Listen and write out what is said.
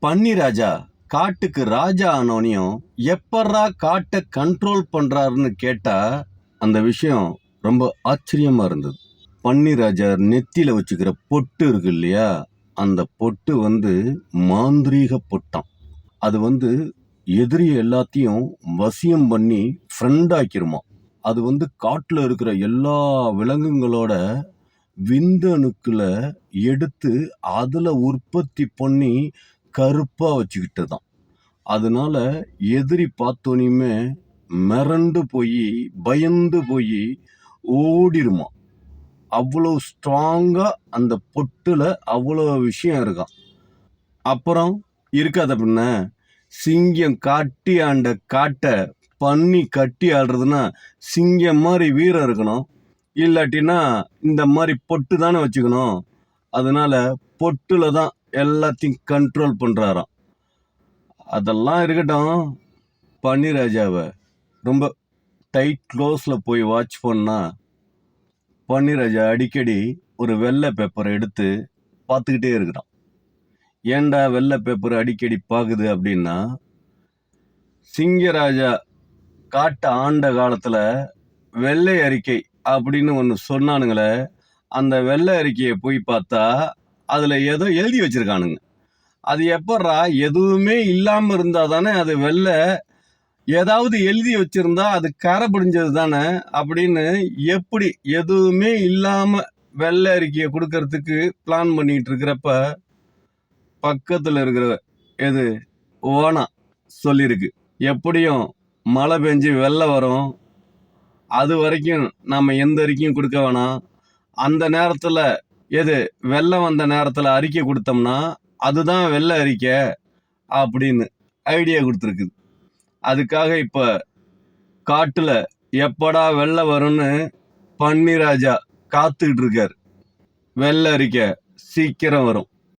பன்னி ராஜா காட்டுக்கு ராஜா ஆனோனையும் எப்பட்றா காட்டை கண்ட்ரோல் பண்றாருன்னு கேட்டா அந்த விஷயம் ரொம்ப ஆச்சரியமா இருந்தது. பன்னி ராஜா நெத்தியில வச்சுக்கிற பொட்டு இருக்கு இல்லையா, அந்த பொட்டு மாந்திரீக பொட்டாம். அது எதிரி எல்லாத்தையும் வசியம் பண்ணி ஃப்ரெண்ட் ஆக்கிருமா. அது காட்டுல இருக்கிற எல்லா விலங்குகளோட விந்தணுக்களை எடுத்து அதுல உற்பத்தி பண்ணி கருப்பா வச்சுக்கிட்டுதான். அதனால எதிரி பார்த்தோனையுமே மிரண்டு போய் பயந்து போய் ஓடிருமா. அவ்வளவு ஸ்ட்ராங்கா அந்த பொட்டுல அவ்வளவு விஷயம் இருக்கான். அப்புறம் இருக்காத பின்ன சிங்கம் காட்டி ஆண்ட காட்டை பன்னி கட்டி ஆடுறதுன்னா சிங்கம் மாதிரி வீரம் இருக்கணும், இல்லாட்டினா இந்த மாதிரி பொட்டு தானே வச்சுக்கணும். அதனால பொட்டுல தான் எல்லாத்தையும் கண்ட்ரோல் பண்றாராம். அதெல்லாம் இருக்கட்டும், பன்னி ராஜாவை ரொம்ப டைட் க்ளோஸ்ல போய் வாட்ச் பண்ணா பன்னி ராஜா அடிக்கடி ஒரு வெள்ளை பேப்பரை எடுத்து பார்த்துக்கிட்டே இருக்கிறான். ஏன்டா வெள்ளை பேப்பர் அடிக்கடி பாக்குது அப்படின்னா, சிங்கராஜா காட்ட ஆண்ட காலத்துல வெள்ளை அறிக்கை அப்படின்னு ஒன்று சொன்னானுங்களே, அந்த வெள்ளை அறிக்கையை போய் பார்த்தா அதுல ஏதோ எழுதி வச்சிருக்கானுங்க. அது எப்பட்றா எதுவுமே இல்லாம இருந்தா தானே அது வெள்ளை, ஏதாவது எழுதி வச்சிருந்தா அது கரை பிடிஞ்சது தானே அப்படின்னு எப்படி எதுவுமே இல்லாம வெள்ளை அறிக்கையை கொடுக்கறதுக்கு பிளான் பண்ணிட்டு இருக்கிறப்ப பக்கத்துல இருக்கிற எது ஓனா சொல்லியிருக்கு, எப்படியும் மழை பெஞ்சு வெள்ளம் வரும், அது வரைக்கும் நம்ம எந்த அறிக்கையும் கொடுக்க வேணாம், அந்த நேரத்துல எது வெள்ளம் வந்த நேரத்துல அறிக்கை கொடுத்தோம்னா அதுதான் வெள்ளை அறிக்கை அப்படின்னு ஐடியா கொடுத்துருக்குது. அதுக்காக இப்ப காட்டுல எப்படா வெள்ளம் வரும்னு பன்னி ராஜா காத்துக்கிட்டு இருக்காரு. வெள்ளை அறிக்கை சீக்கிரம் வரும்.